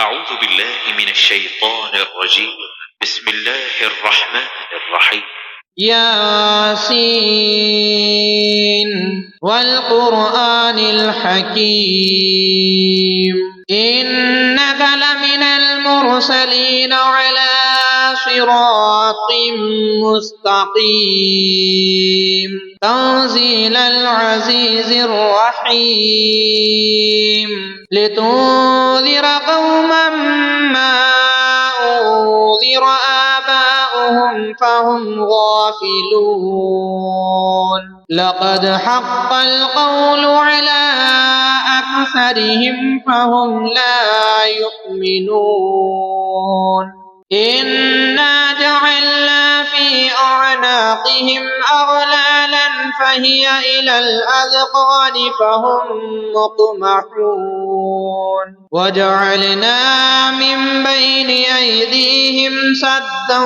أعوذ بالله من الشيطان الرجيم. بسم الله الرحمن الرحيم. ياسين والقرآن الحكيم إنك لمن المرسلين على صراط مستقيم تنزيل العزيز الرحيم لتنذر قوما ما أنذر آباؤهم فهم غافلون لقد حق القول على أكثرهم فهم لا يؤمنون إنا جعلنا في أعناقهم أغلالا فهي إلى الأذقان فهم مقمحون وجعلنا من بين أيديهم سدا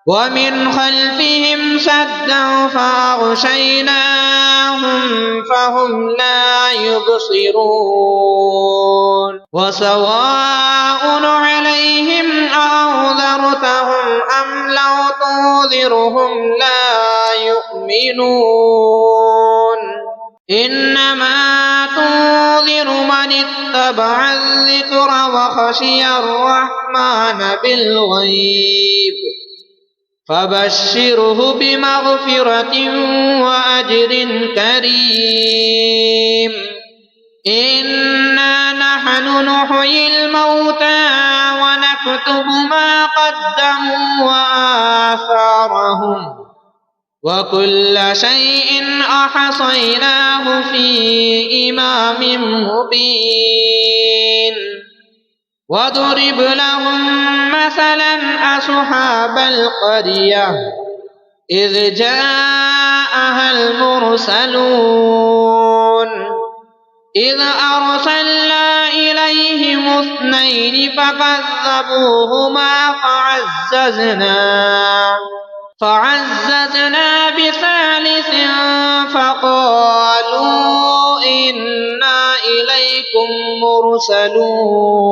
ومن خلفهم سدا فأغشيناهم فهم لا يبصرون وسواء عليهم أنذرتهم أم لو تنذرهم لا يؤمنون إنما تنذر من اتبع الذكر وخشي الرحمن بالغيب فبشره بمغفرة وأجر كريم إنا نحن نحيي الموتى ونكتب ما قدموا وآثارهم وكل شيء أحصيناه في إمام مبين واضرب لهم مثلا أصحاب القرية إذ جاءها المرسلون إذ أرسلنا إليهم 2 فكذبوهما فعززنا بثالث فقالوا إنا إليكم مرسلون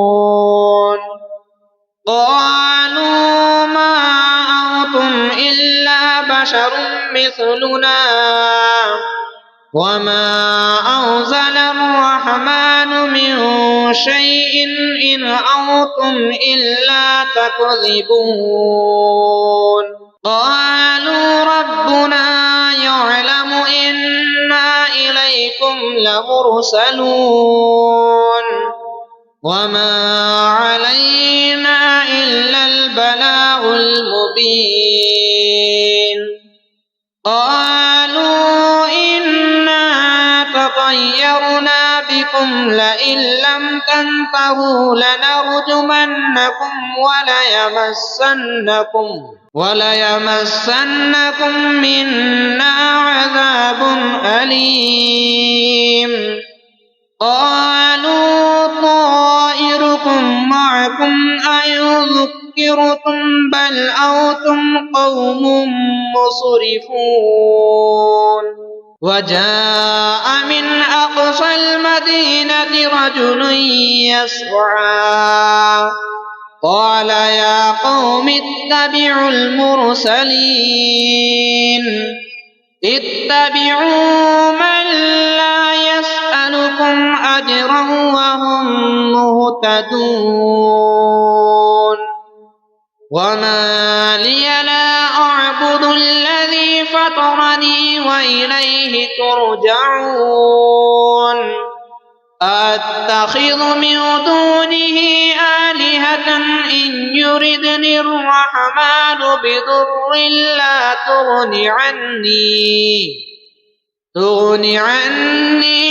قالوا ما أنتم إلا بشر مثلنا وما أنزل الرحمن من شيء إن أنتم إلا تكذبون قالوا ربنا يعلم إنا إليكم لمرسلون وما علينا إلا البلاغ المبين قالوا إنا تطيرنا بكم لئن لم تنتهوا لنرجمنكم وليمسنكم منا عذاب أليم قالوا طائركم معكم أن ذكرتم بل أنتم قوم مسرفون وجاء من أقصى المدينة رجل يسعى قال يا قوم اتبعوا المرسلين اتبعوا من لا يسألكم أجرا وهم مهتدون وما لي لا أعبد الذي فطرني وإليه ترجعون أتخذ من دونه آلهة إن يردني الرحمن بضر لا تغن عني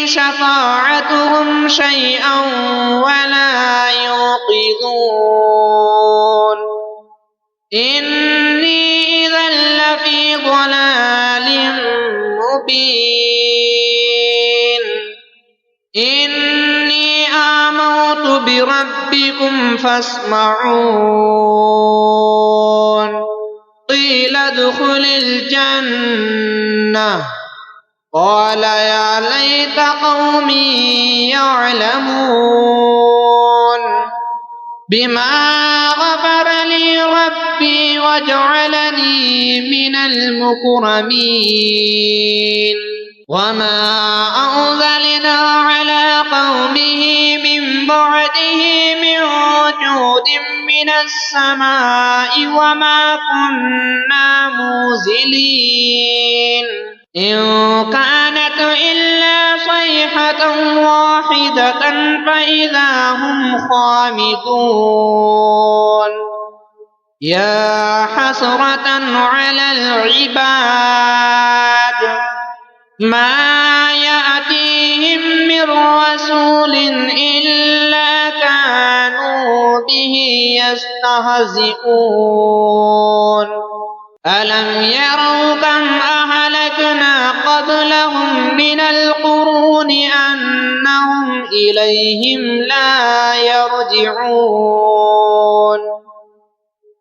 شفاعتهم شيئا ولا ينقذون إني إذا لفي ضلال مبين إني آمنت بربكم فاسمعون قيل ادخل الجنة قال يا ليت قومي يعلمون بما غفر لي ربي وجعلني من المكرمين وما أنزلنا على قومه من بعده من جود من السماء وما كنا منزلين إن كانت إلا صيحة واحدة فإذا هم خامدون يا حسرة على العباد ما يأتيهم من رسول إلا كانوا به يستهزئون ألم يروا كم أهلكنا قبلهم من القرون أنهم إليهم لا يرجعون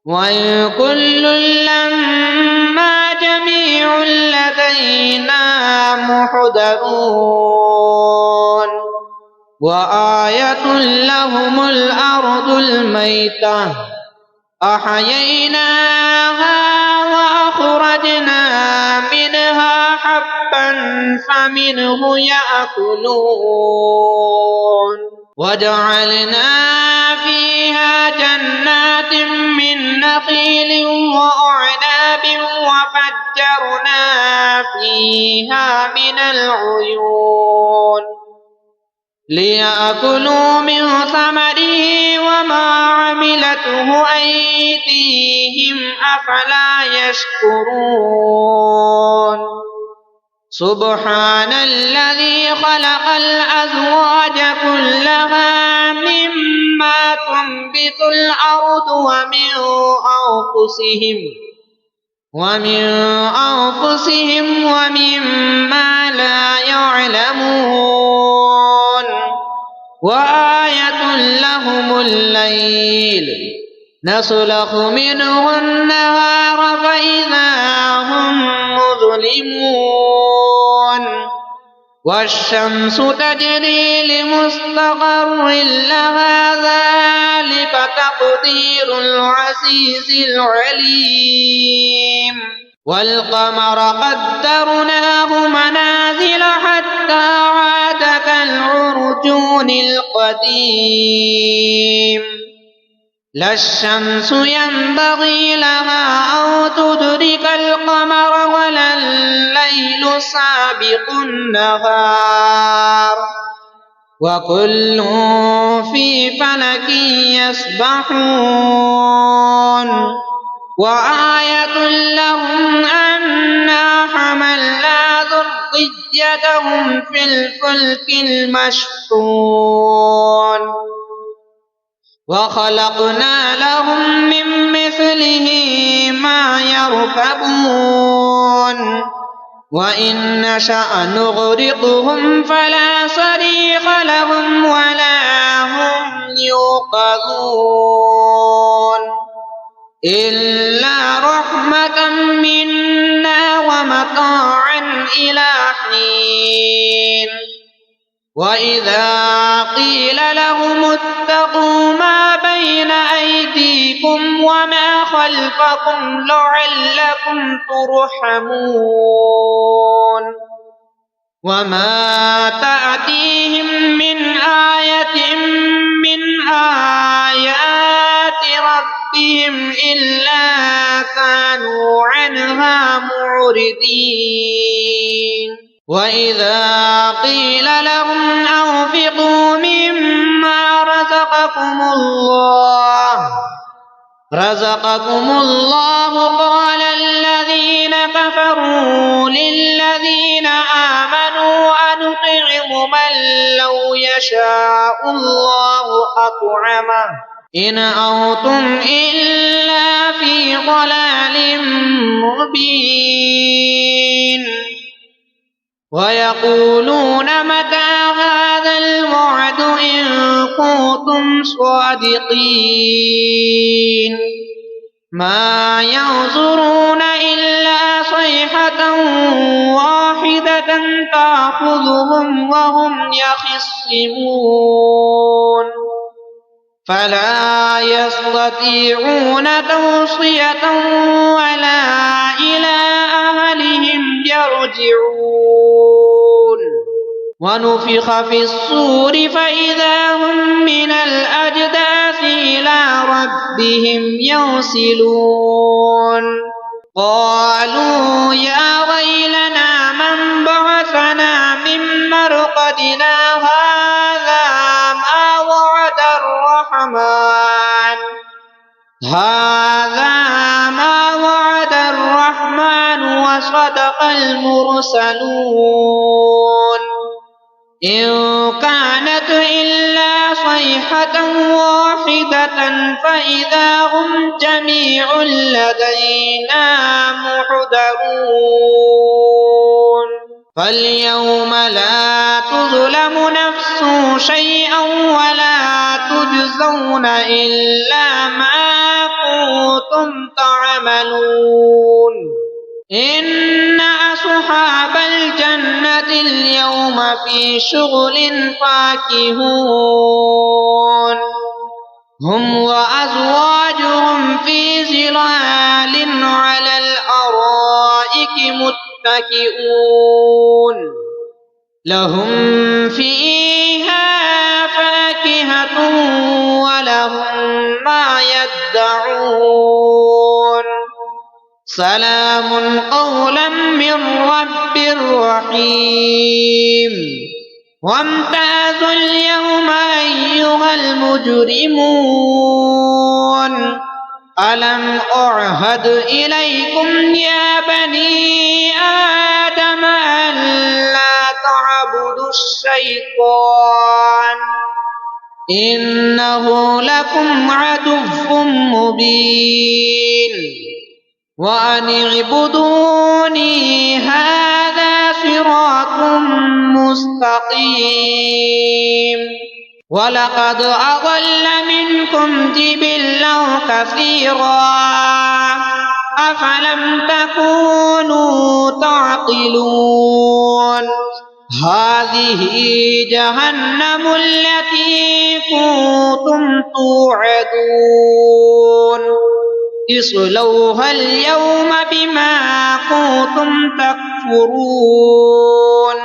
وإن كل لما جميع لدينا محضرون وآية لهم الأرض الميتة أحييناها وأخرجنا منها حبا فمنه يأكلون وجعلنا فيها جنات من نخيل وأعناب وفجرنا فيها من العيون ليأكلوا من ثمره وما عملته أيديهم أفلا يشكرون سبحان الذي خلق الأزواج كلها مما تنبت الأرض ومن أنفسهم ومما لا يعلمون وآية لهم الليل نسلخ منه النهار فإذا هم مظلمون والشمس تجري لمستقر لها ذلك تقدير العزيز العليم والقمر قدرناه منازل حتى عاد كالعرجون القديم لا الشمس ينبغي لها أو تدرك القمر ولا الليل سابق النهار وكل في فلك يسبحون وآية لهم أنا حملنا ذريتهم في الفلك المشحون وخلقنا لهم من مثله ما يركبون وإن نشأ نغرقهم فلا صريخ لهم ولا هم يوقظون إلا رحمة منا ومتاعا إلى حين وإذا قيل لهم اتقوا ما بين أيديكم وما خلفكم لعلكم ترحمون وما تأتيهم من آية من آيات ربهم إلا كانوا عنها معرضين وإذا قيل لهم أنفقوا مما رزقكم الله قال الذين كفروا للذين آمنوا أنطعم من لو يشاء الله أطعمه إن أنتم إلا في ضلال مبين ويقولون متى هذا الوعد إن كنتم صادقين ما ينظرون إلا صيحة واحدة تأخذهم وهم يخصمون فلا يستطيعون توصية ولا إلى أهلهم يرجعون ونفخ في الصور فإذا هم من الأجداث إلى ربهم ينسلون قالوا يا ويلنا من بعثنا من مرقدنا هذا ما وعد الرحمن وصدق المرسلون إن كانت إلا صيحة واحدة فإذا هم جميع لدينا محضرون فاليوم لا تظلم نفس شيئا ولا تجزون إلا ما كنتم تعملون إن أصحاب الجنة اليوم في شغل فاكهون هم وأزواجهم في ظلال على الأرائك متكئون لهم فيها فاكهة ولهم ما يدعون سلام قولا من رب رحيم وامتازوا اليوم أيها المجرمون ألم أعهد إليكم يا بني آدم ألا تعبدوا الشيطان إنه لكم عدو مبين وأن اعبدوني هذا صراط مستقيم ولقد أضل منكم جبلا كثيرا أفلم تكونوا تعقلون هذه جهنم التي كنتم توعدون اصلوها اليوم بما كنتم تكفرون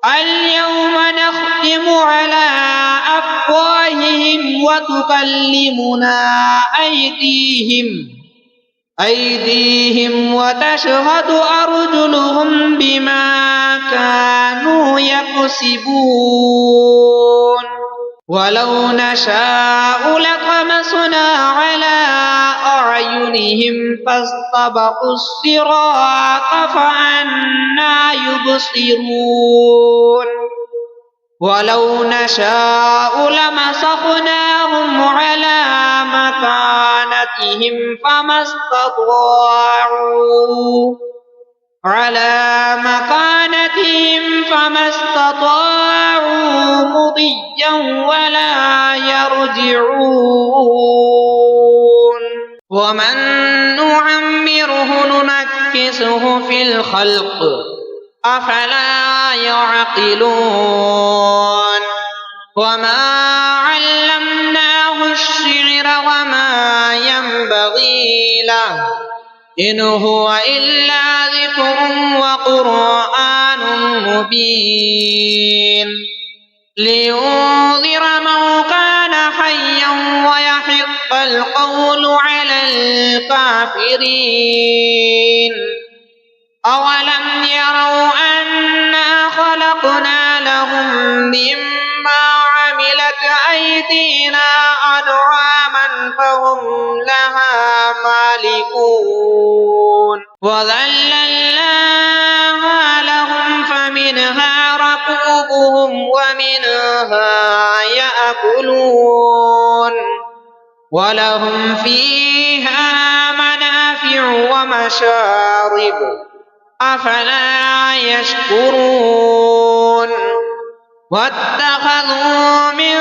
اليوم نختم على أفواههم وتكلمنا أيديهم وتشهد أرجلهم بما كانوا يكسبون ولو نشاء لطمسنا على أعينهم فاستبقوا الصراط فأنى يبصرون ولو نشاء لمسخناهم على مكانتهم فما استطاعوا مضيا ولا يرجعون ومن نعمره ننكسه في الخلق أفلا يعقلون وما علمناه الشعر وما ينبغي له إن هو إلا ذكر وقرآن مبين لينذر من كان حيا ويحق القول على الكافرين أولم يروا أنا خلقنا لهم مما عملت أيدينا أنعاما فهم لها مالكون وذللناها لهم فمنها ركوبهم ومنها يأكلون ولهم فيها منافع ومشارب أفلا يشكرون واتخذوا من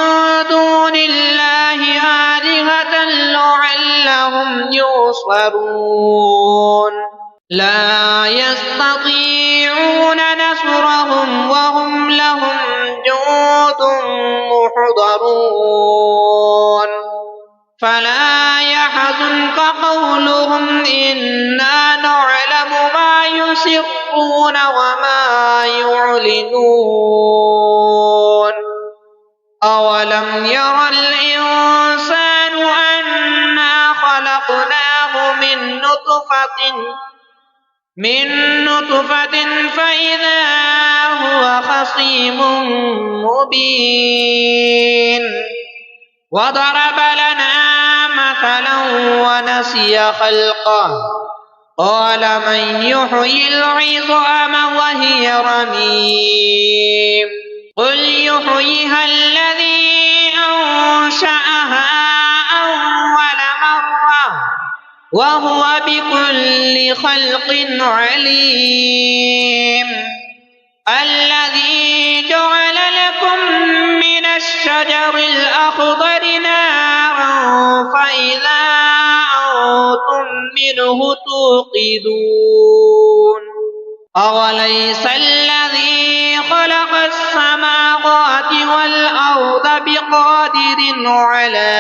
دون الله آلهة لعلهم ينصرون لا يستطيعون نصرهم محضرون فلا يحزنك قولهم إنا نعلم ما يسرون وما يعلنون أولم ير الإنسان أنا خلقناه من نطفة فإذا هو خصيم مبين وضرب لنا مثلا ونسي خلقه قال من يحيي العظام وهي رميم قل يحييها الذي أنشأها أول مرة وهو بكل خلق عليم الذي جعل لكم من الشجر الأخضر نارا فإذا أنتم منه توقدون أوليس الذي خلق السماوات والأرض بقادر على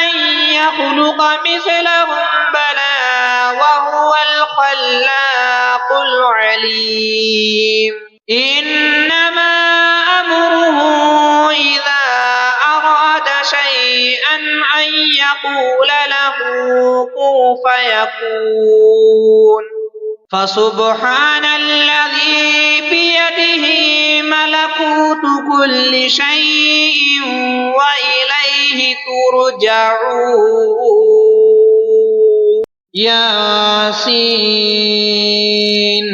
أن يخلق مثلهم بلى وهو الخلاق العليم إنما أمره إذا أراد شيئا أن يقول له كن فيكون فسبحان الذي بيده ملكوت كل شيء وإليه ترجعون ياسين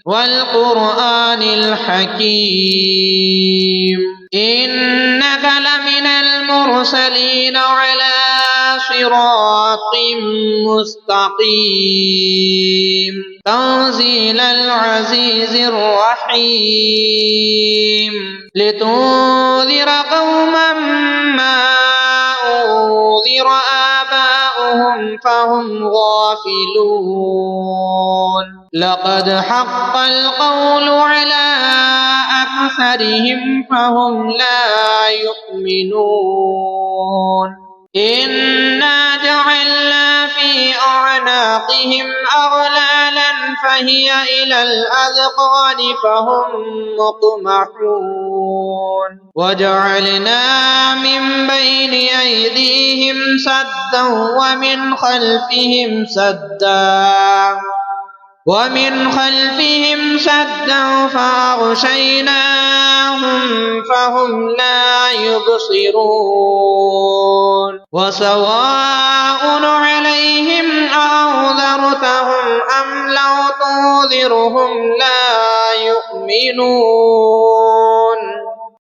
والقرآن الحكيم إنك لمن المرسلين على صراط مستقيم تنزيل العزيز الرحيم لتنذر قوما ما أنذر آباؤهم فهم غافلون لقد حق القول على أكثرهم فهم لا يؤمنون إنا جعلنا في أعناقهم أغلالا فهي إلى الأذقان فهم مقمحون وجعلنا من بين أيديهم سدا ومن خلفهم سدا فأغشيناهم فهم لا يبصرون وسواء عليهم أنذرتهم أم لو تنذرهم لا يؤمنون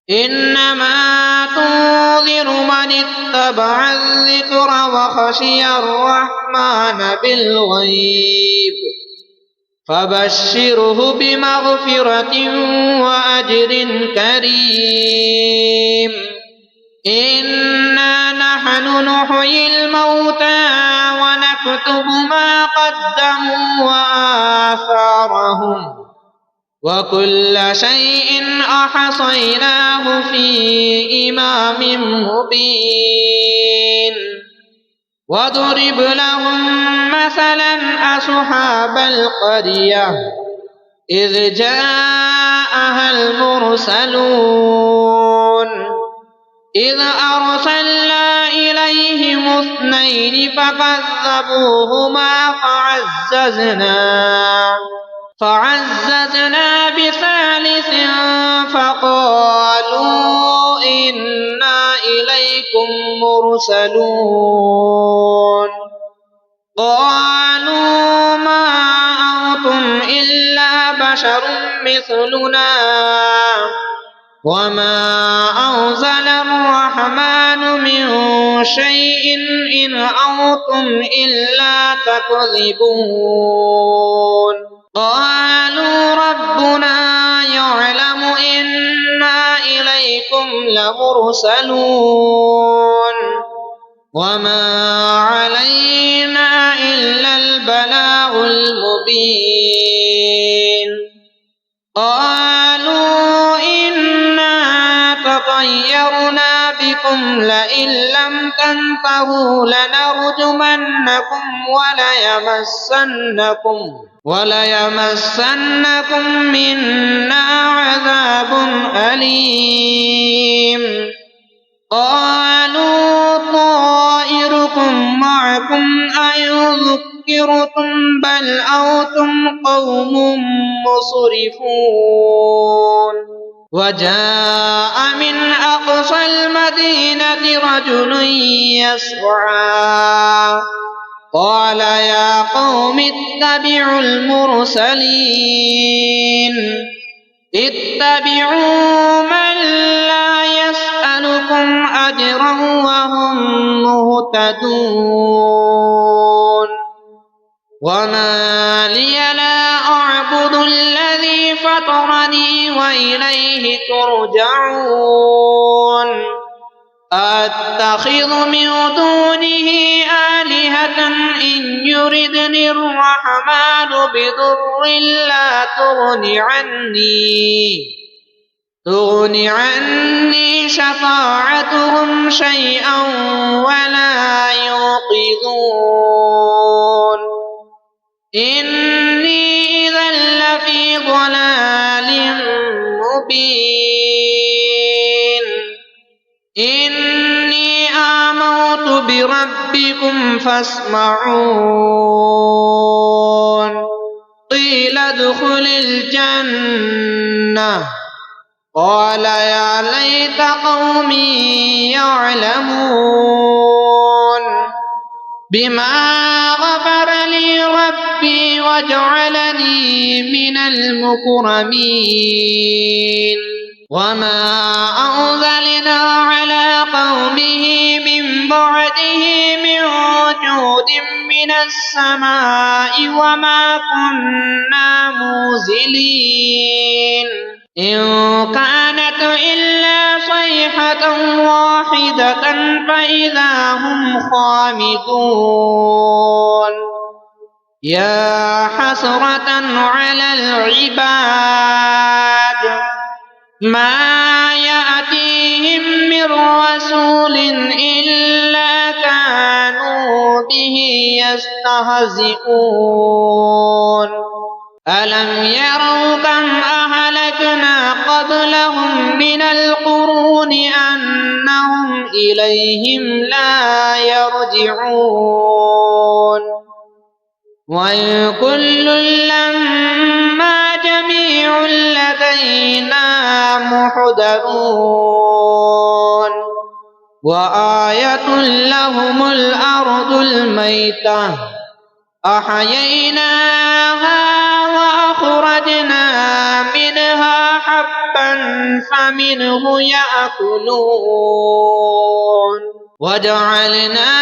إنما تنذر من اتبع الذكر وخشي الرحمن بالغيب فبشره بمغفرة وأجر كريم إنا نحن نحيي الموتى ونكتب ما قدموا وآثارهم وكل شيء أحصيناه في إمام مبين واضرب لهم مثلا أصحاب القرية إذ جاءها المرسلون إذ أرسلنا إليهم 2 فكذبوهما فعززنا بثالث فقالوا إنا إليكم مرسلون قالوا ما أنتم إلا بشر مثلنا وما أنزل الرحمن من شيء إن أنتم إلا تكذبون قالوا ربنا يعلم إنا إليكم لمرسلون وما علينا إلا البلاغ المبين قال لكم لئن لم تنتهوا لنرجمنكم وليمسنكم منا عذاب أليم قالوا طائركم معكم أيذكركم بل أنتم قوم مسرفون وجاء من أقصى المدينة رجل يسعى قال يا قوم اتبعوا المرسلين اتبعوا من لا يسألكم أجرا وهم مهتدون وما لي لا أعبد الذي فطرني وإليه ترجعون أتخذ من دونه آلهة إن يردني الرحمن بضر لا تغن عني شفاعتهم شيئا ولا ينقذون إني إذا لفي ضلال مبين إني آمنت بربكم فاسمعون قيل ادخل الجنة قال يا ليت قومي يعلمون بما غفر لي ربي وجعلني من المكرمين وما أنزلنا على قومه من بعده من جود من السماء وما كنا منزلين إن كانت إلا صيحة واحدة فإذا هم خامدون يا حسرة على العباد ما يأتيهم من رسول إلا كانوا به يستهزئون ألم يروا كم أهلكنا قبلهم من القرون أنهم إليهم لا يرجعون وإن كل لما جميع لدينا محضرون وآية لهم الأرض الميتة أحييناها وأخرجنا منها حبا فمنه يأكلون وجعلنا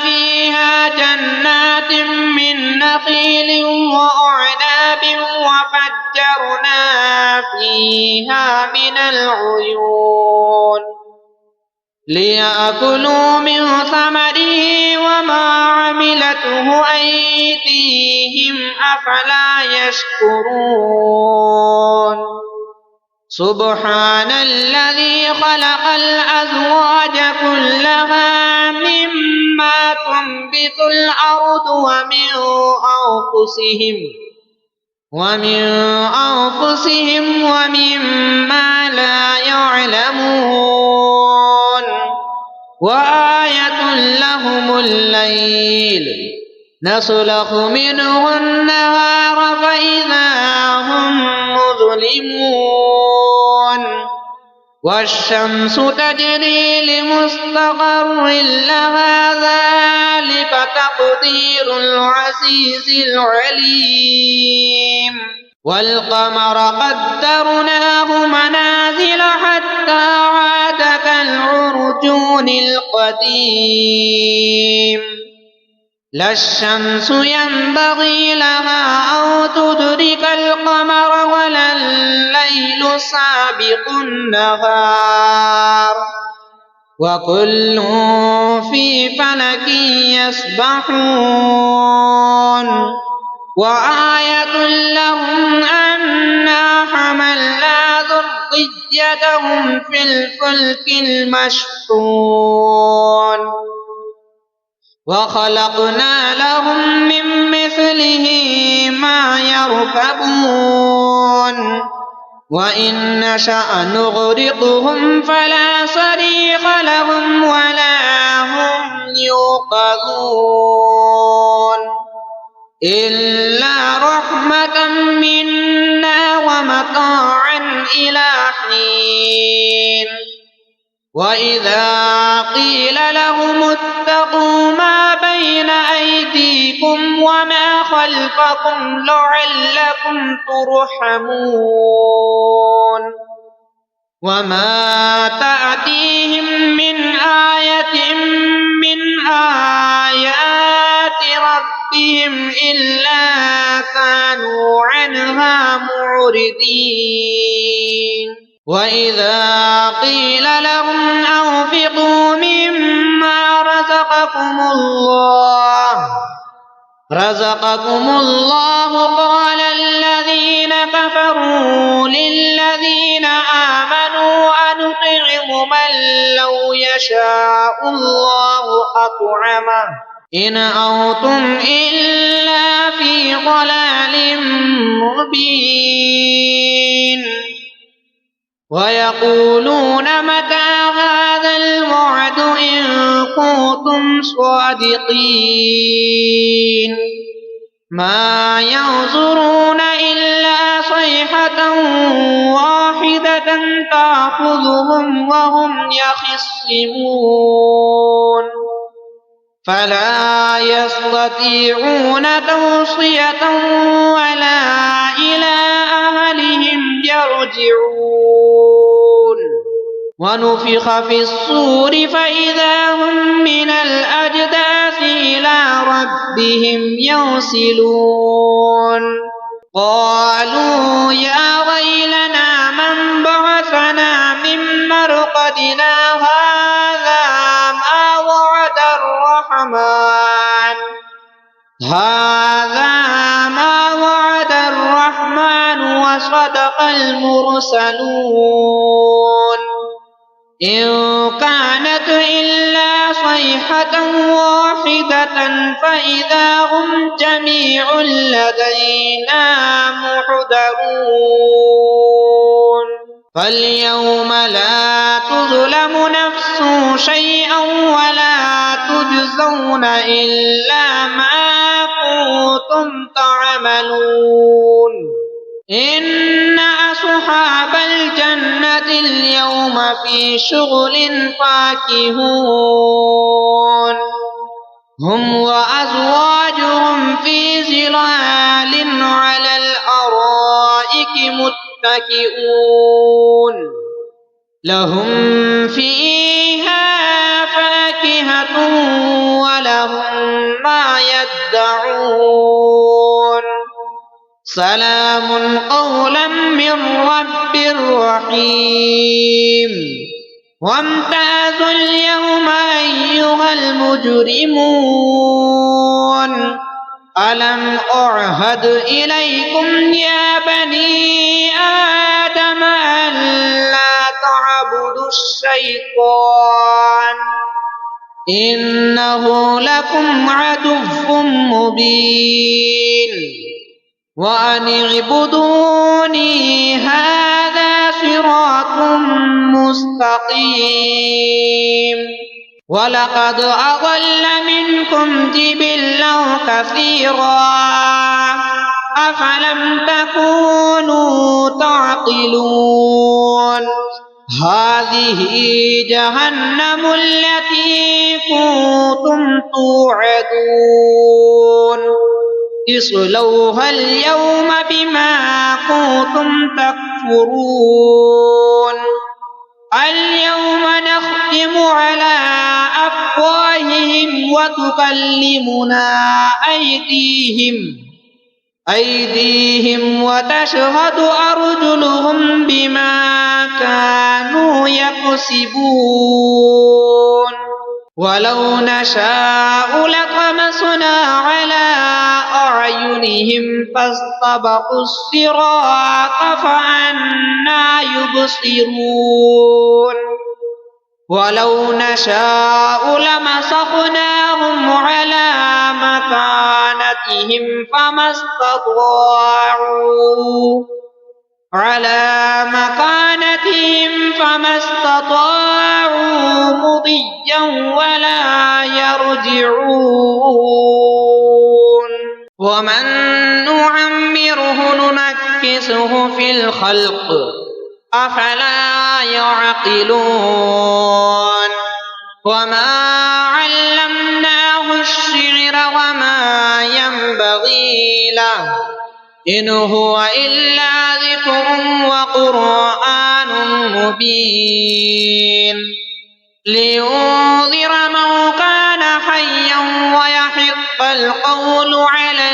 فيها جنات من نخيل وأعناب وفجرنا فيها من العيون ليأكلوا من ثمره وما عملته أيديهم أفلا يشكرون سبحان الذي خلق الأزواج كلها مما تنبت الأرض ومن أنفسهم ومما لا يعلمون وآية لهم الليل نسلخ منه النهار فإذا هم مظلمون والشمس تجري لمستقر لها ذلك تقدير العزيز العليم والقمر قدرناه منازل حتى عاد كالعرجون القديم لا الشمس ينبغي لها أن تدرك القمر ولا الليل سابق النهار وكل في فلك يسبحون وآية لهم أنا حملنا وذريتهم في الفلك المشحون وخلقنا لهم من مثله ما يركبون وإن نشأ نغرقهم فلا صريخ لهم ولا هم يوقظون إلا رحمة منا ومتاعا إلى حين وإذا قيل لهم اتقوا ما بين أيديكم وما خلفكم لعلكم ترحمون وما تأتيهم من آية من آيات ربهم إلا كانوا عنها معرضين وإذا قيل لهم أنفقوا مما رزقكم الله قال الذين كفروا للذين آمنوا أنطعم من لو يشاء الله أطعمه إن أنتم إلا في ضلال مبين ويقولون متى هذا الوعد إن كنتم صادقين ما ينظرون إلا صيحة واحدة تأخذهم وهم يخصمون فلا يستطيعون توصية ولا إلى أهلهم يرجعون ونفخ في الصور فإذا هم من الأجداث إلى ربهم ينسلون قالوا يا ويلنا من بعثنا من مرقدنا هذا ما وعد الرحمن وصدق المرسلون إن كانت إلا صيحة واحدة فإذا هم جميع لدينا محضرون فاليوم لا تظلم نفس شيئا ولا تجزون إلا ما كنتم تعملون إن أصحاب الجنة اليوم في شغل فاكهون هم وأزواجهم في ظلال على الأرائك متكئون لهم فيها فاكهة ولهم ما يدعون سلام قولا من رب رحيم وامتازوا اليوم أيها المجرمون ألم أعهد إليكم يا بني آدم ألا تعبدوا الشيطان إنه لكم عدو مبين وأن اعبدوني هذا صراط مستقيم ولقد أضل منكم جبلا كثيرا أفلم تكونوا تعقلون هذه جهنم التي كنتم توعدون اصلوها اليوم بما كنتم تكفرون اليوم نختم على أفواههم وتكلمنا أيديهم وتشهد أرجلهم بما كانوا يكسبون ولو نشاء لطمسنا على أعينهم فاستبقوا الصراط فأنى يبصرون ولو نشاء لمسخناهم على مكانتهم فما استطاعوا مضيا ولا يرجعون ومن نعمره ننكسه في الخلق أفلا يعقلون وما علمناه الشعر وما ينبغي له إن هو إلا ذكر وقرآن مبين لينذر من كان حيا ويحق القول على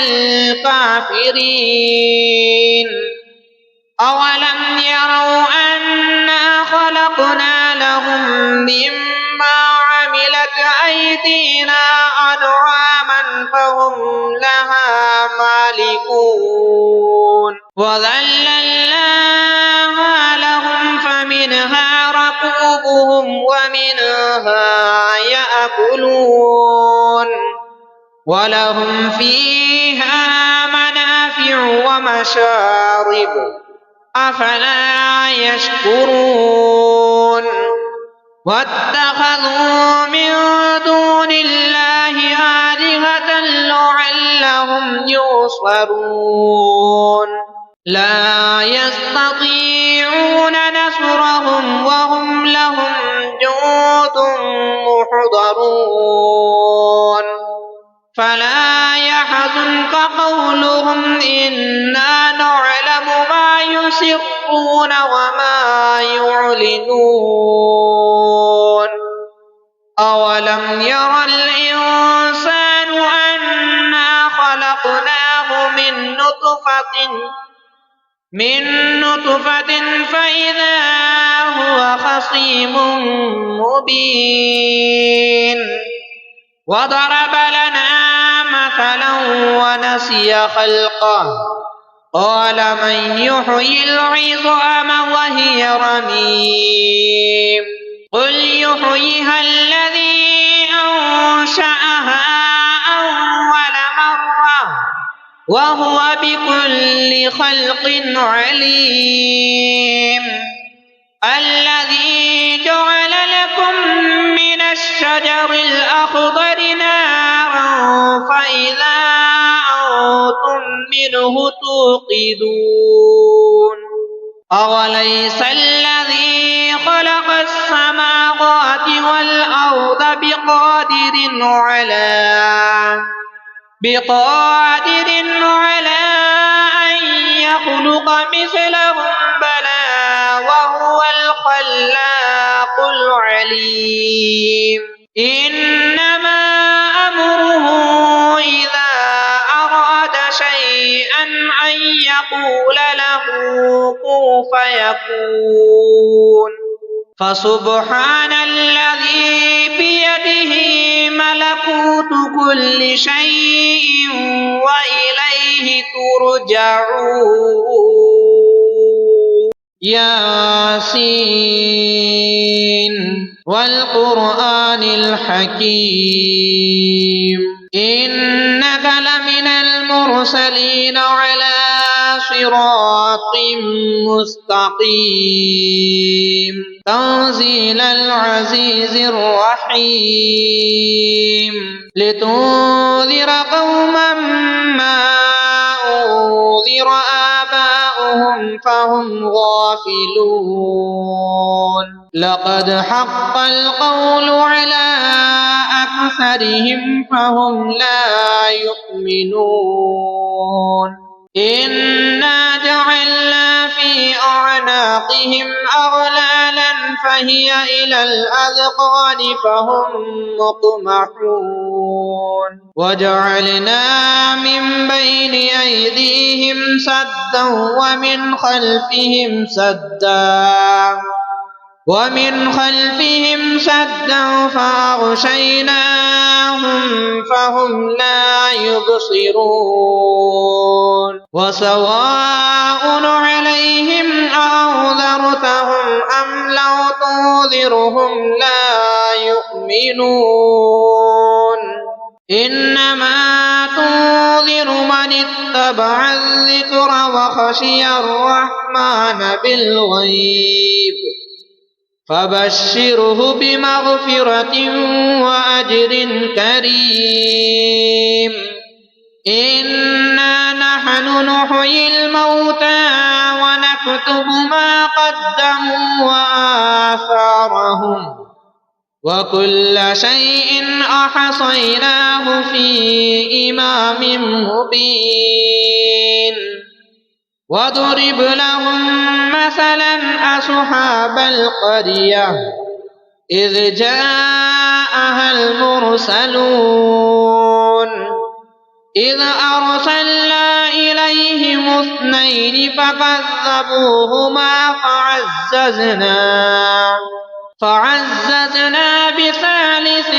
الكافرين أولم يروا أنا خلقنا لهم مما عملت أيدينا أنعاما فهم لها مالكون وذللناها لهم فمنها ركوبهم ومنها يأكلون ولهم فيها منافع ومشارب أفلا يشكرون واتخذوا من دون الله آلهة لعلهم ينصرون لا يستطيعون نصرهم وهم لهم جند محضرون فلا يحزنك قولهم إنا نعلم ما يسرون وما يعلنون أولم ير الإنسان أنا خلقناه من نطفة فإذا هو خصيم مبين وضرب لنا مثلا ونسي خلقه قال من يحيي العظام وهي رميم قل يحييها الذي أنشأها أول مرة وهو بكل خلق عليم الذي جعل لكم من الشجر الأخضر نارا فإذا أنتم منه توقدون أوليس الذي خلق السماوات والأرض بقادر على أن يخلق مثلهم بلى وهو الخلاق العليم إنما أمره إذا أراد شيئا أن يقول له كن فيكون فسبحان الذي بيده ملكوت كل شيء وإليه ترجعون ياسين والقرآن الحكيم إنك لمن المرسلين على صراط مستقيم تنزيل العزيز الرحيم لتنذر قوما ما أنذر آباؤهم فهم غافلون لقد حق القول على أكثرهم فهم لا يؤمنون إنا جعلنا في أعناقهم أغلالا فهي إلى الأذقان فهم مقمحون وجعلنا من بين أيديهم سدا ومن خلفهم سدا فأغشيناهم فهم لا يبصرون وسواء عليهم أنذرتهم تنذرهم لا يؤمنون إنما تنذر من اتبع الذكر وخشي الرحمن بالغيب فبشره بمغفرة وأجر كريم إنا نحن نحيي الموتى ونكتب ما قدموا وآثارهم وكل شيء أحصيناه في إمام مبين واضرب لهم مثلا أصحاب القرية إذ جاءها المرسلون إذ أرسلنا إليهم 2 فكذبوهما فعززنا بثالث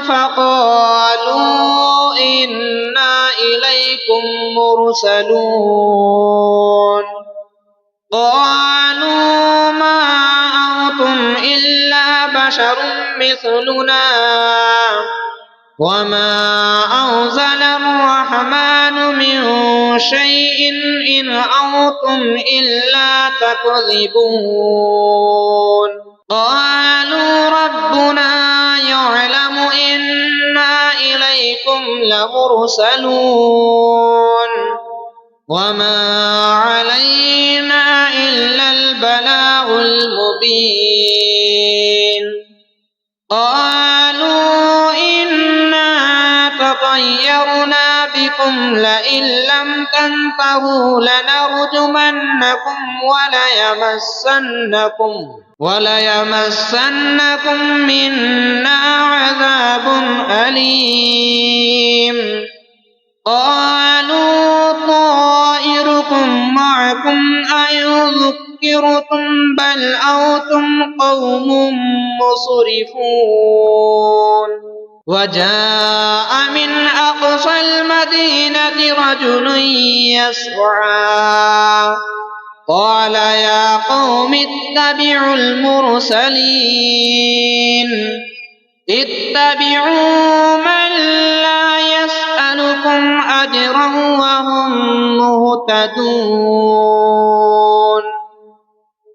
فقالوا إنا إليكم مرسلون قالوا ما أنتم إلا بشر مثلنا وما أنزل الرحمن من شيء إن أنتم إلا تكذبون قالوا ربنا يعلم إنا إليكم لمرسلون وما علينا إلا البلاغ المبين قالوا إنا تطيرنا بكم لئن لم تنتهوا لنرجمنكم وليمسنكم منا عذاب أليم قالوا طائركم معكم أئن ذكرتم بل أنتم قوم مسرفون وجاء من أقصى المدينة رجل يسعى قال يا قوم اتبعوا المرسلين اتبعوا من لا يسألكم أجرا وهم مهتدون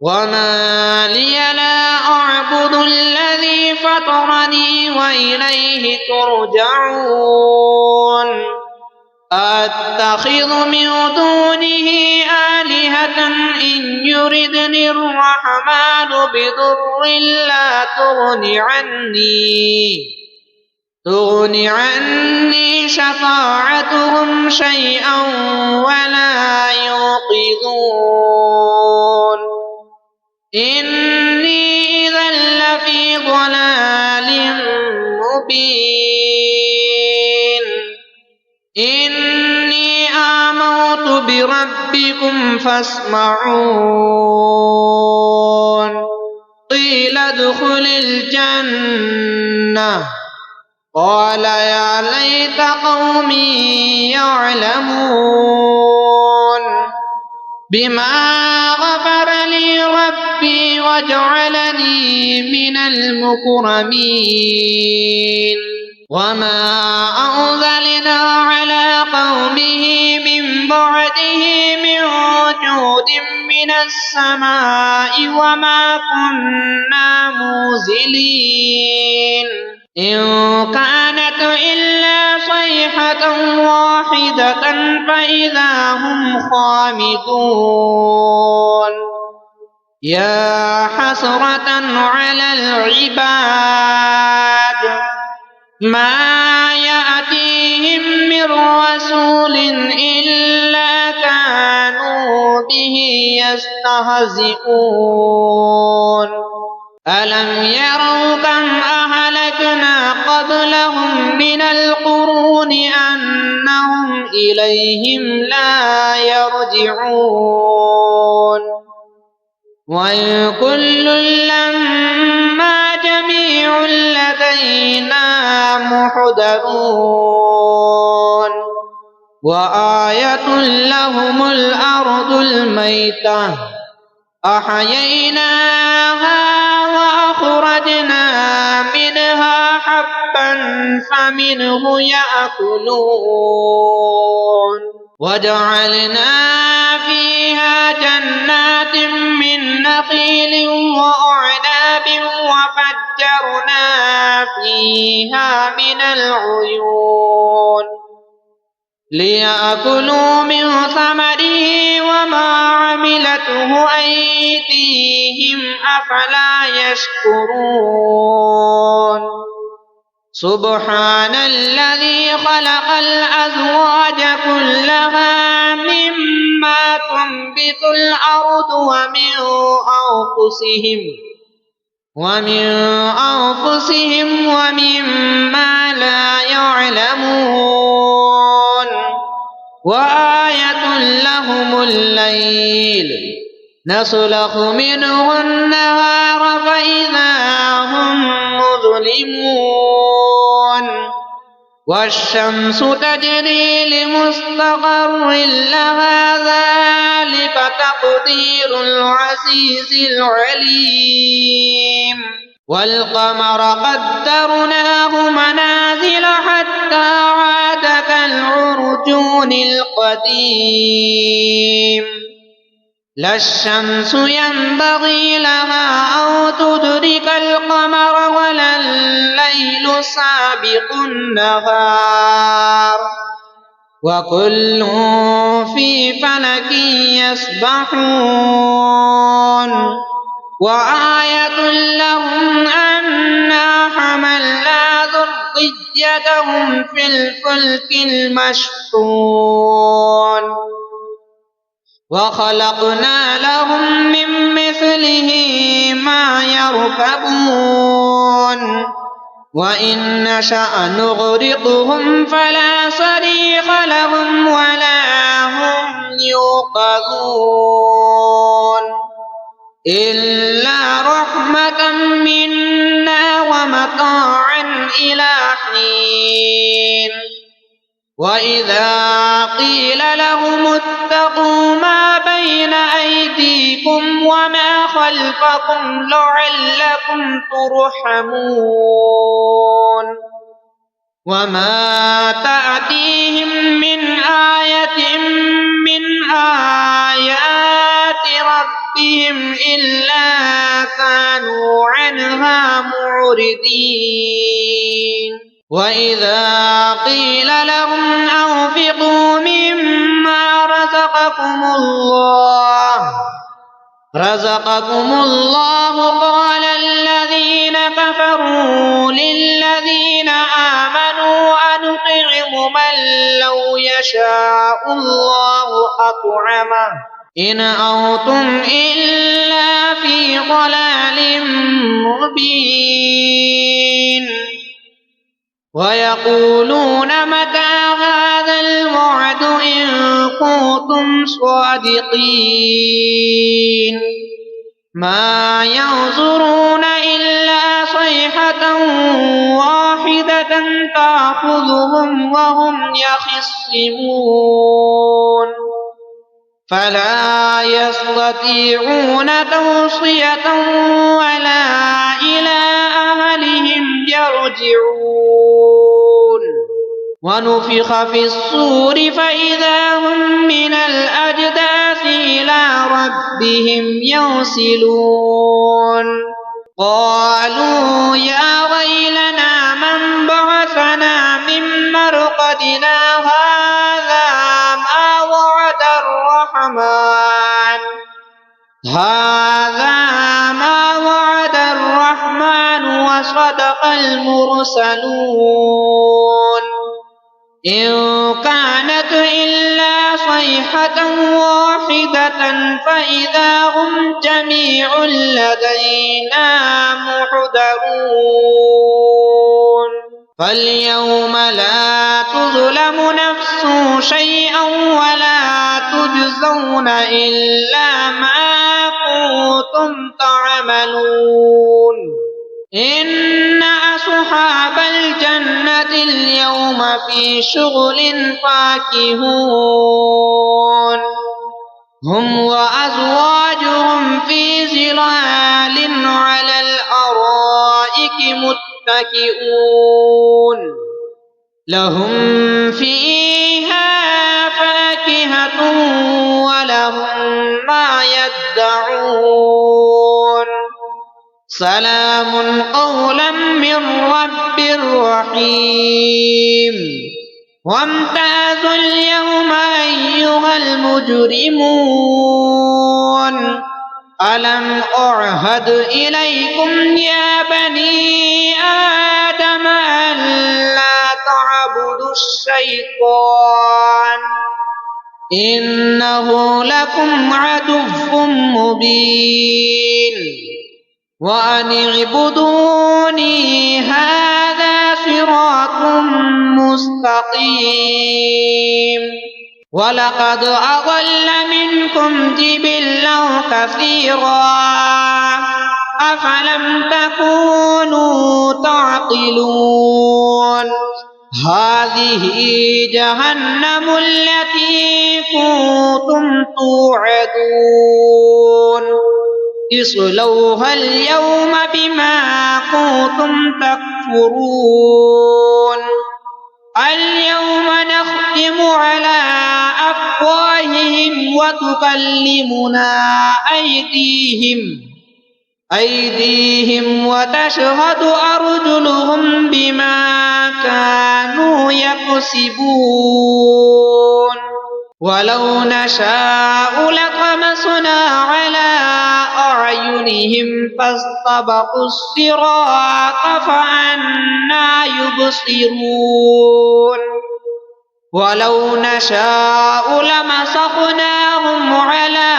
وما لي لا أعبد الذي فطرني وإليه ترجعون أتخذ من دونه آلهة إن يردني الرحمن بضر لا تغن عني شفاعتهم شيئا ولا ينقذون إني إذا لفي ضلال مبين إني آمنت بربكم فاسمعون قيل ادخل الجنة قال يا ليت قومي يعلمون بما غفر لي ربي وجعلني من المكرمين وما أنزلنا على قومه من بعده من جود من السماء وما كنا منزلين إن كانت إلا صيحة واحدة فإذا هم خامدون يا حسرة على العباد ما يأتيهم من رسول إلا كانوا به يستهزئون ألم يروا كم أهلكنا قبلهم من القرون أنهم إليهم لا يرجعون وإن كل لما جميع لدينا محضرون وآية لهم الأرض الميتة أحييناها أخرجنا منها حبا فمنه يأكلون وجعلنا فيها جنات من نخيل وأعناب وفجرنا فيها من العيون ليأكلوا من ثمره وما عملته أيديهم أفلا يشكرون سبحان الذي خلق الأزواج كلها مما تنبت الأرض ومن أنفسهم ومما لا يعلمون وآية لهم الليل نسلخ منه النهار فإذا هم مظلمون والشمس تجري لمستقر لها ذلك تقدير العزيز العليم والقمر قدرناه منازل حتى عاد كالعرجون القديم لا الشمس ينبغي لها أن تدرك القمر ولا الليل سابق النهار وكل في فلك يسبحون وآية لهم أنا حملنا ذريتهم في الفلك المشحون وخلقنا لهم من مثله ما يركبون وإن نشأ نغرقهم فلا صريخ لهم ولا هم يوقظون إلا رحمة منا ومتاعا إلى حين وإذا قيل لهم اتقوا ما بين أيديكم وما خلفكم لعلكم ترحمون وما تأتيهم من آية من آيات ربهم إلا كانوا عنها معرضين وإذا قيل لهم أنفقوا مما رزقكم الله قال الذين كفروا للذين آمنوا أنطعم من لو يشاء الله أطعمه إن أنتم إلا في ضلال مبين ويقولون متى هذا الوعد إن كنتم صادقين ما ينظرون إلا صيحة واحدة تأخذهم وهم يخصمون فلا يستطيعون توصية ولا إلى أهلهم يرجعون ونفخ في الصور فإذا هم من الأجداث إلى ربهم ينسلون قالوا يا ويلنا من بعثنا من مرقدنا هذا ما وعد الرحمن وصدق المرسلون إن كانت إلا صيحة واحدة فإذا هم جميع لدينا محضرون فاليوم لا تظلم نفس شيئا ولا تجزون إلا ما كنتم تعملون إن أصحاب الجنة اليوم في شغل فاكهون هم وأزواجهم في ظلال على الأرائك متكئون لهم فيها فاكهة ولهم ما يدعون سلام قولا من رب رحيم وامتازوا اليوم أيها المجرمون ألم أعهد إليكم يا بني آدم ألا تعبدوا الشيطان إنه لكم عدو مبين وأن اعبدوني هذا صراط مستقيم ولقد أضل منكم جبلا كثيرا أفلم تكونوا تعقلون هذه جهنم التي كنتم توعدون اصلوها اليوم بما كنتم تكفرون اليوم نختم على أفواههم وتكلمنا أيديهم وتشهد أرجلهم بما كانوا يكسبون ولو نشاء لطمسنا على أعينهم فاستبقوا الصراط فأنى يبصرون ولو نشاء لمسخناهم على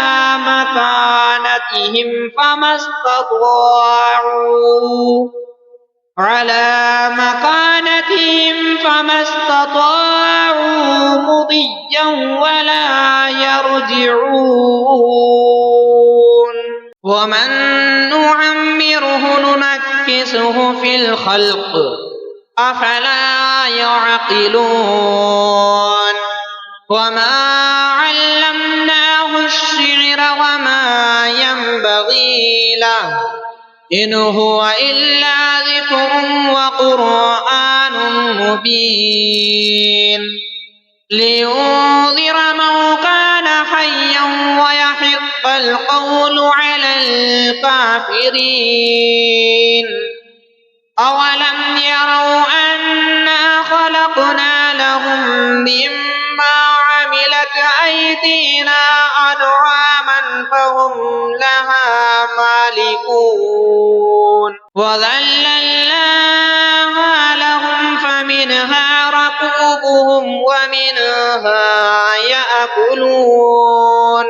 مكانتهم فما استطاعوا مضيا ولا يرجعون ومن نعمره ننكسه في الخلق أفلا يعقلون وما علمناه الشعر وما ينبغي له إن هو إلا ذكر وقرآن مبين لينذر من كان حيا ويحق القول على الكافرين أولم يروا أنا خلقنا لهم مما عملت أيدينا أنعاما فهم لها مالكون وذللناها لهم فمنها ركوبهم ومنها يأكلون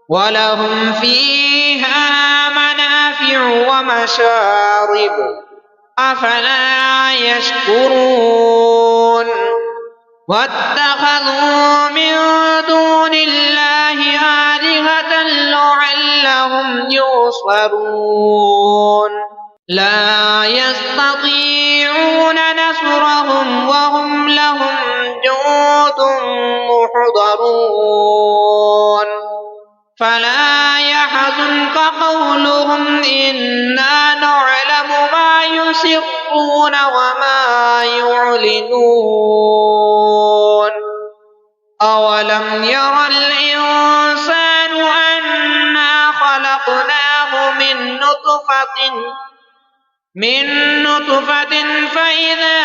ولهم فيها منافع ومشارب أفلا يشكرون واتخذوا من دون الله آلهة لعلهم ينصرون لا يستطيعون نصرهم وهم لهم جند محضرون فلا يحزنك قولهم إنا نعلم ما يسرون وما يعلنون أولم ير الإنسان أنا خلقناه من نطفة فإذا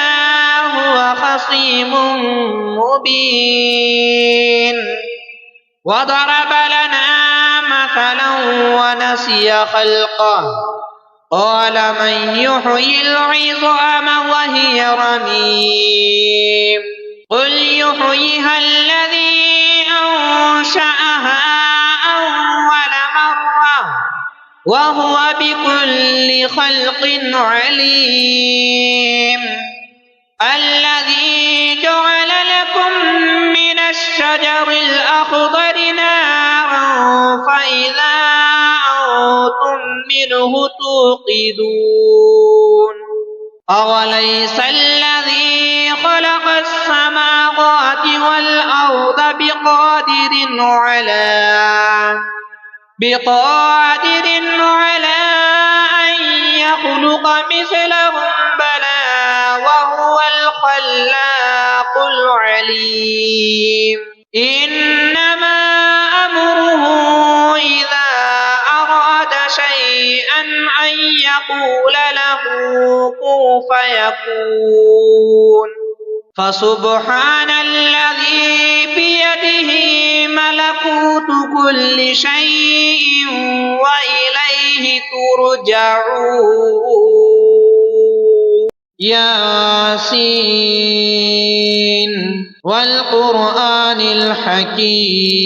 هو خصيم مبين وضرب لنا مثلا ونسي خلقه قال من يحيي العظام وهي رميم قل يحييها الذي أنشأها أول مرة وهو بكل خلق عليم الذي جعل لكم من الشجر الأخضر نارا فإذا أنتم منه توقدون أوليس الذي خلق السماوات والأرض بقادر على أن يخلق مثلهم عليم إنما أمره إذا أراد شيئا أن يقول له كن فيكون فسبحان الذي بيده ملكوت كل شيء وإليه ترجعون ياسين والقرآن الحكيم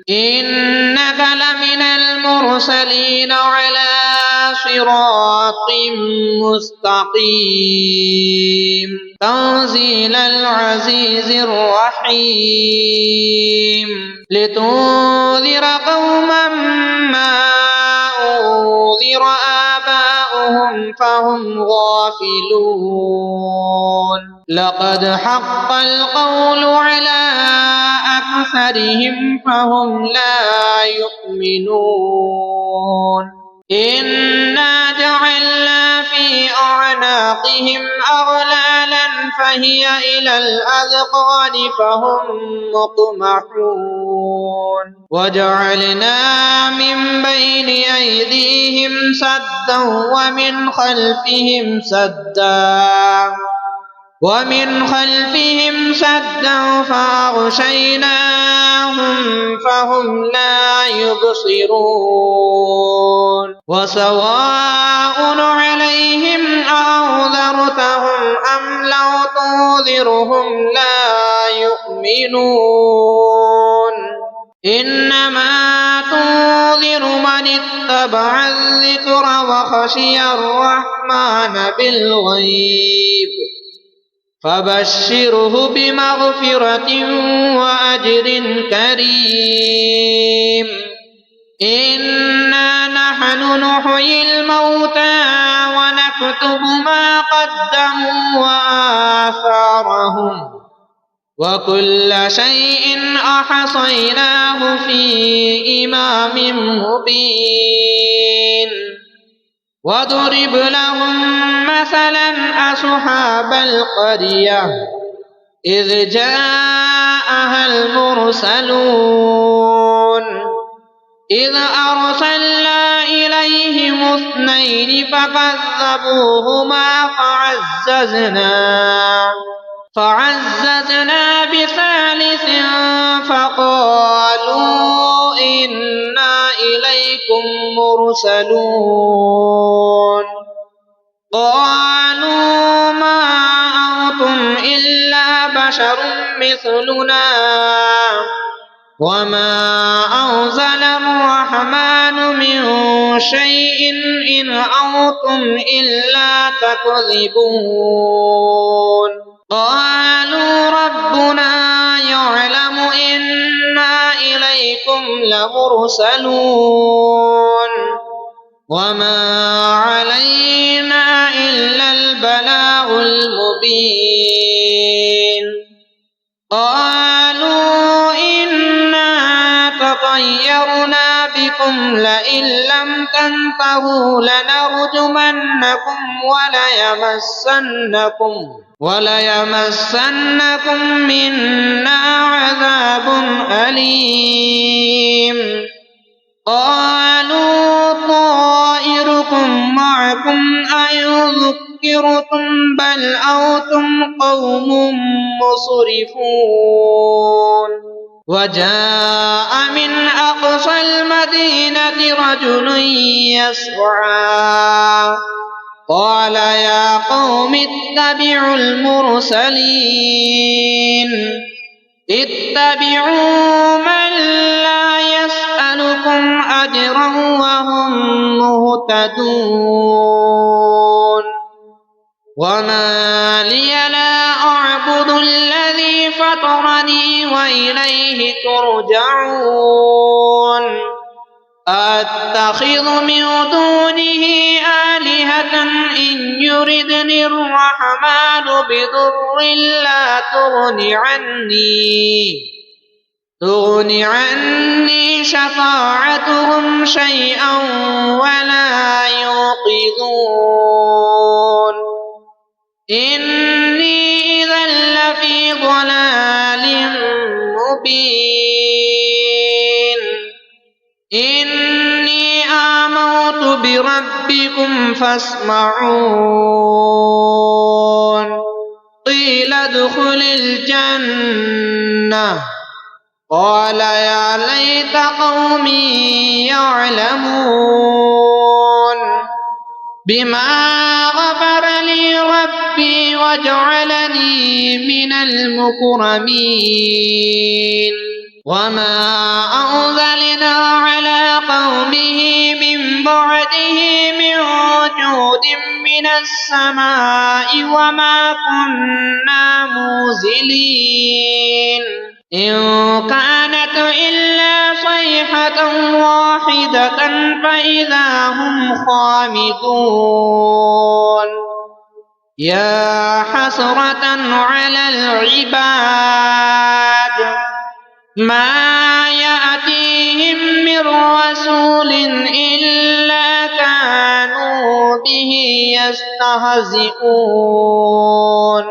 إنك لمن المرسلين على صراط مستقيم تنزيل العزيز الرحيم لتنذر قوما ما أنذر آباؤهم فهم غافلون لقد حق القول على أكثرهم فهم لا يؤمنون إنا جعلنا في أعناقهم أغلالا فهي إلى الأذقان فهم مقمحون وجعلنا من بين أيديهم سدا ومن خلفهم سدا فأغشيناهم فهم لا يبصرون وسواء عليهم أنذرتهم أم لو تنذرهم لا يؤمنون إنما تنذر من اتبع الذكر وخشي الرحمن بالغيب فبشره بمغفرة وأجر كريم إنا نحن نحيي الموتى ونكتب ما قدموا وآثارهم وكل شيء أحصيناه في إمام مبين واضرب لهم مثلا أصحاب القرية إذ جاءها المرسلون إذ أرسلنا إليهم 2 فكذبوهما فعززنا بثالث فقالوا إنا إليكم مرسلون قالوا ما أنتم إلا بشر مثلنا وما أنزل الرحمن من شيء إن أنتم إلا تكذبون قالوا ربنا يعلم إنا إليكم لمرسلون وما علينا إلا البلاغ المبين قالوا إنا تطيرنا بكم لئن لم تنتهوا لنرجمنكم وليمسنكم منا عذاب أليم قالوا طائركم معكم أن ذكرتم بل أنتم قوم مسرفون وجاء من أقصى المدينة رجل يسعى قال يا قوم اتبعوا المرسلين اتبعوا من لا يسألكم أجرا وهم مهتدون وما لي لا أعبد الذي فطرني وإليه ترجعون أتخذ من دونه آلهة إن يردني الرحمن بضر لا تغن عني شفاعتهم شيئا ولا ينقذون إني إذا لفي ضلال بربكم فاسمعون قيل ادخل الجنة قال يا ليت قومي يعلمون بما غفر لي ربي وجعلني من المكرمين وما أنزلنا على قومه من بعده من جود من السماء وما كنا منزلين إن كانت إلا صيحة واحدة فإذا هم خامدون يا حسرة على العباد ما يأتيهم من رسول إلا كانوا به يستهزئون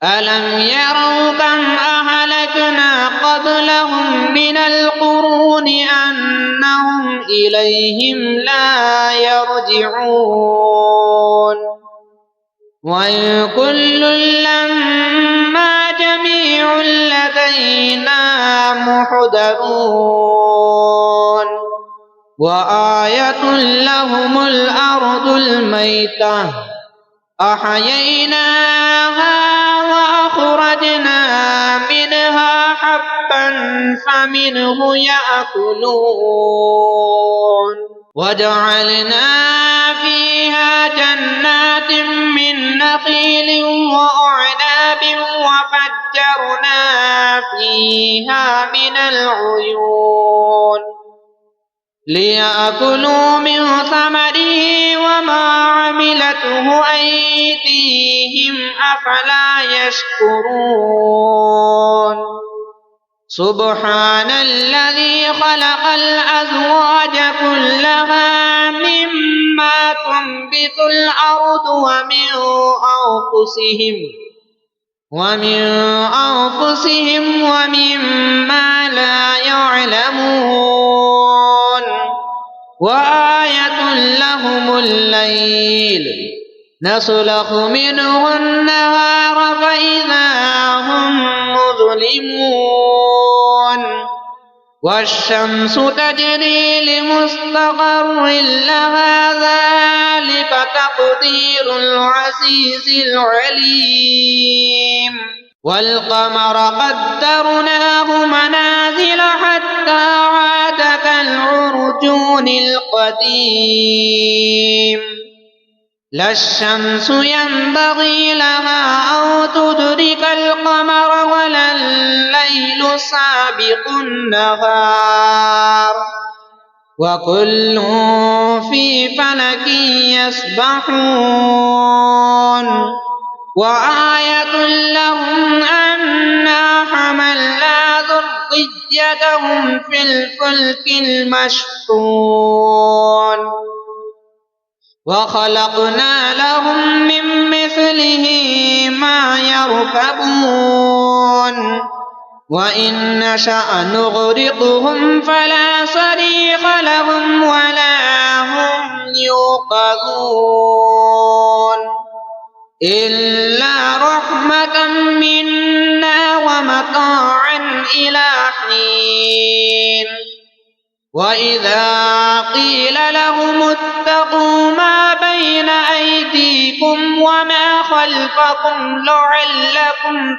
ألم يروا كم أهلكنا قبلهم من القرون أنهم إليهم لا يرجعون وإن كل لما جميع لدينا محضرون وآية لهم الأرض الميتة أحييناها وأخرجنا منها حبا فمنه يأكلون وجعلنا فيها جنات من نخيل وأعناب وفجرنا فيها من العيون ليأكلوا من ثمره وما عملته أيديهم أفلا يشكرون سبحان الذي خلق الأزواج كلها مما تنبت الأرض ومن أنفسهم ومما لا يعلمون وآية لهم الليل نسلخ منه النهار فإذا هم مظلمون والشمس تجري لمستقر لها ذلك تقدير العزيز العليم والقمر قدرناه منازل حتى عاد كالعرجون القديم لا الشمس ينبغي لها أن تدرك القمر ولا الليل سابق النهار وكل في فلك يسبحون وآية لهم أنا حملنا ذريتهم في الفلك المشحون وخلقنا لهم من مثله ما يركبون وإن نشأ نغرقهم فلا صريخ لهم ولا هم يوقظون إلا رحمة منا ومتاعا إلى حين وإذا قيل لهم اتقوا ما بين أيديكم وما خلفكم لعلكم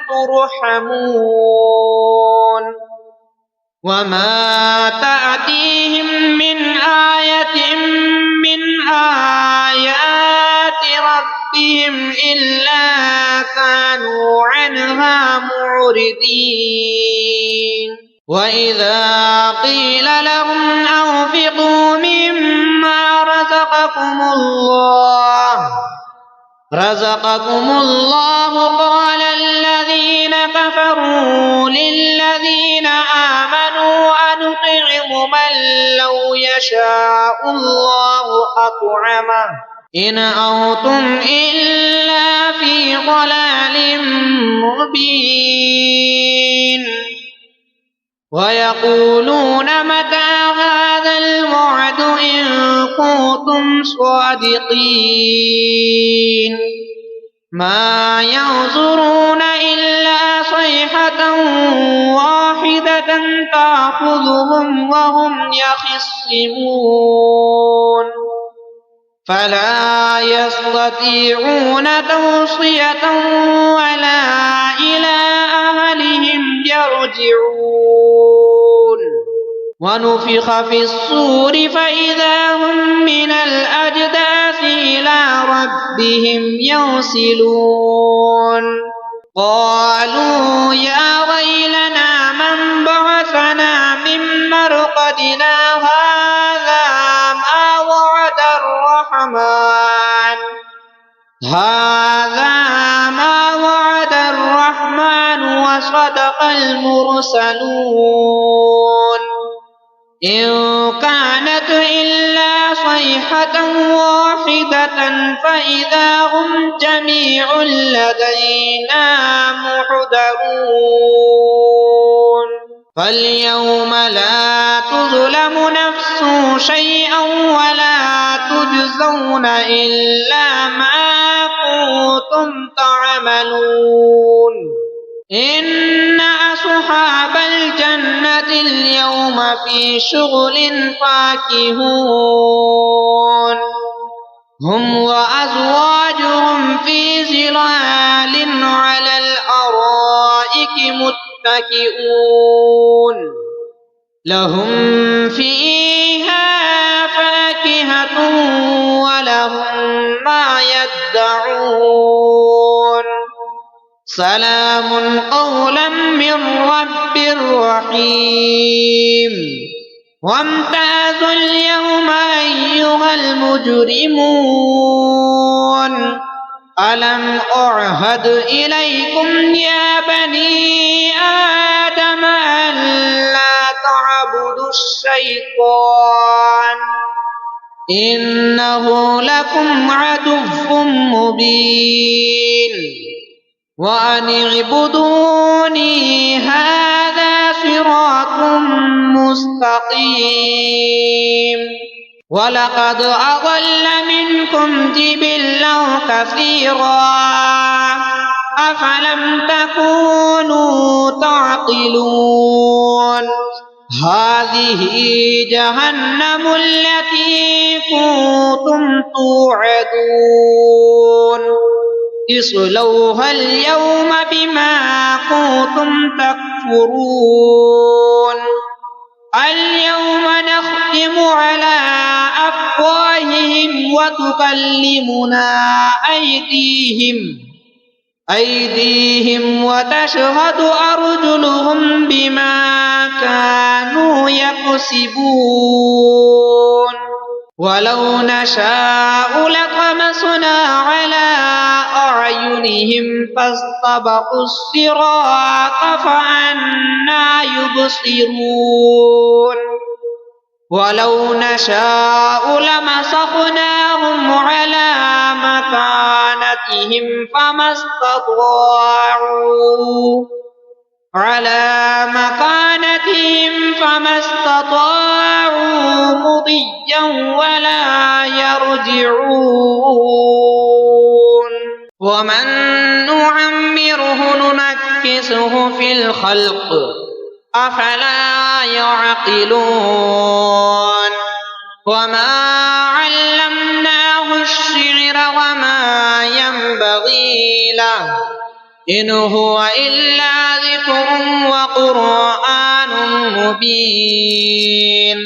ترحمون وما تأتيهم من آية من آيات ربهم إلا كانوا عنها معرضين وإذا قيل لهم أنفقوا مما رزقكم الله قال الذين كفروا للذين آمنوا أنطعم من لو يشاء الله أطعمه إن أنتم إلا في ضلال مبين ويقولون متى هذا الوعد إن كنتم صادقين ما ينظرون إلا صيحة واحدة تأخذهم وهم يخصمون فلا يستطيعون توصية ولا إلى أهلهم يرجعون ونفخ في الصور فإذا هم من الأجداث إلى ربهم ينسلون قالوا يا ويلنا من بعثنا من مرقدنا هذا ما وعد الرحمن وصدق المرسلون إن كانت إلا صيحة واحدة فإذا هم جميع لدينا محضرون فاليوم لا تظلم نفس شيئا ولا تجزون إلا ما كنتم تعملون إن أصحاب الجنة اليوم في شغل فاكهون هم وأزواجهم في ظلال على الأرائك متكئون لهم فيها فاكهة ولهم ما يدعون سلام قولا من رب رحيم وامتازوا اليوم أيها المجرمون ألم أعهد إليكم يا بني آدم ألا تعبدوا الشيطان إنه لكم عدو مبين وأن اعبدوني هذا صراط مستقيم ولقد أضل منكم جبلا كثيرا أفلم تكونوا تعقلون هذه جهنم التي كنتم توعدون اصلوها اليوم بما كنتم تكفرون اليوم نختم على أفواههم وتكلمنا أيديهم وتشهد أرجلهم بما كانوا يكسبون ولو نشاء لطمسنا على أعينهم فاستبقوا الصراط فأنى يبصرون ولو نشاء لمسخناهم على مكانتهم فما استطاعوا مضيا ولا يرجعون ومن نعمره ننكسه في الخلق أفلا يعقلون وما علمناه الشعر وما ينبغي له إن هو إلا ذكر وقرآن مبين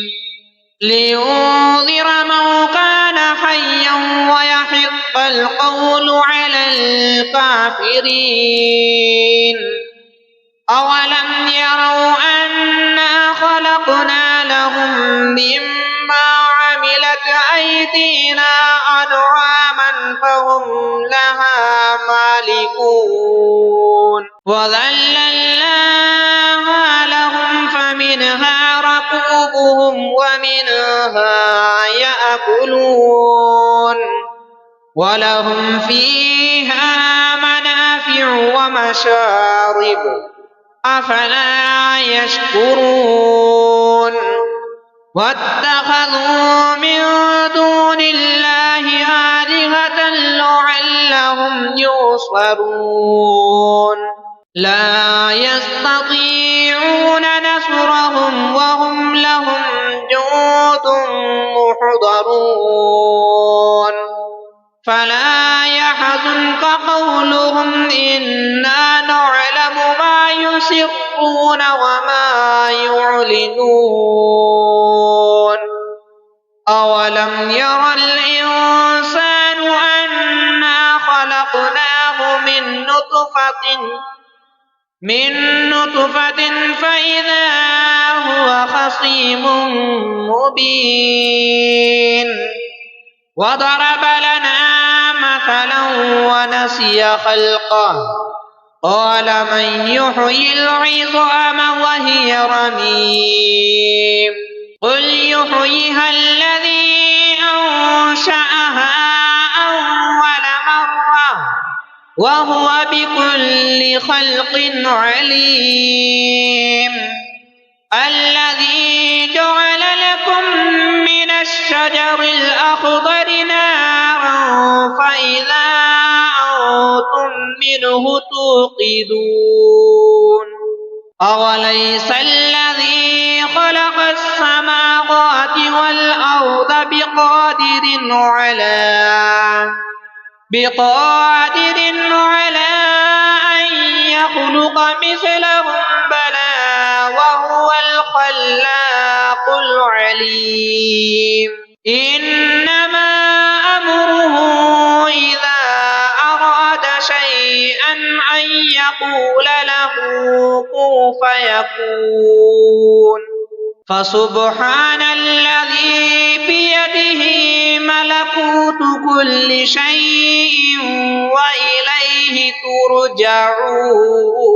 لينذر من كان حيا ويحق القول على الكافرين أولم يروا أنا خلقنا لهم مما عملت أيدينا أنعاما فهم لها مالكون وذللناها لهم فمنها ركوبهم ومنها يأكلون ولهم فيها منافع ومشارب أفلا يشكرون واتخذوا من دون لا يستطيعون نصرهم وهم لهم جند محضرون فلا يحزنك قولهم إنا نعلم ما يسرون وما يعلنون أولم ير الإنسان أنا خلقناه من نطفة فإذا هو خصيم مبين وضرب لنا مثلا ونسي خلقه قال من يحيي العظام وهي رميم قل يحييها الذي أنشأها أول مرة وهو بكل خلق عليم الذي جعل لكم من الشجر الأخضر نارا فإذا أنتم منه توقدون أوليس الذي خلق السماوات والأرض بقادر على أن يخلق مثلهم بلى وهو الخلاق العليم إنما أمره إذا أراد شيئا أن يقول له كن فيكون فسبحان الذي بيده ملكوت كل شيء وإليه ترجعون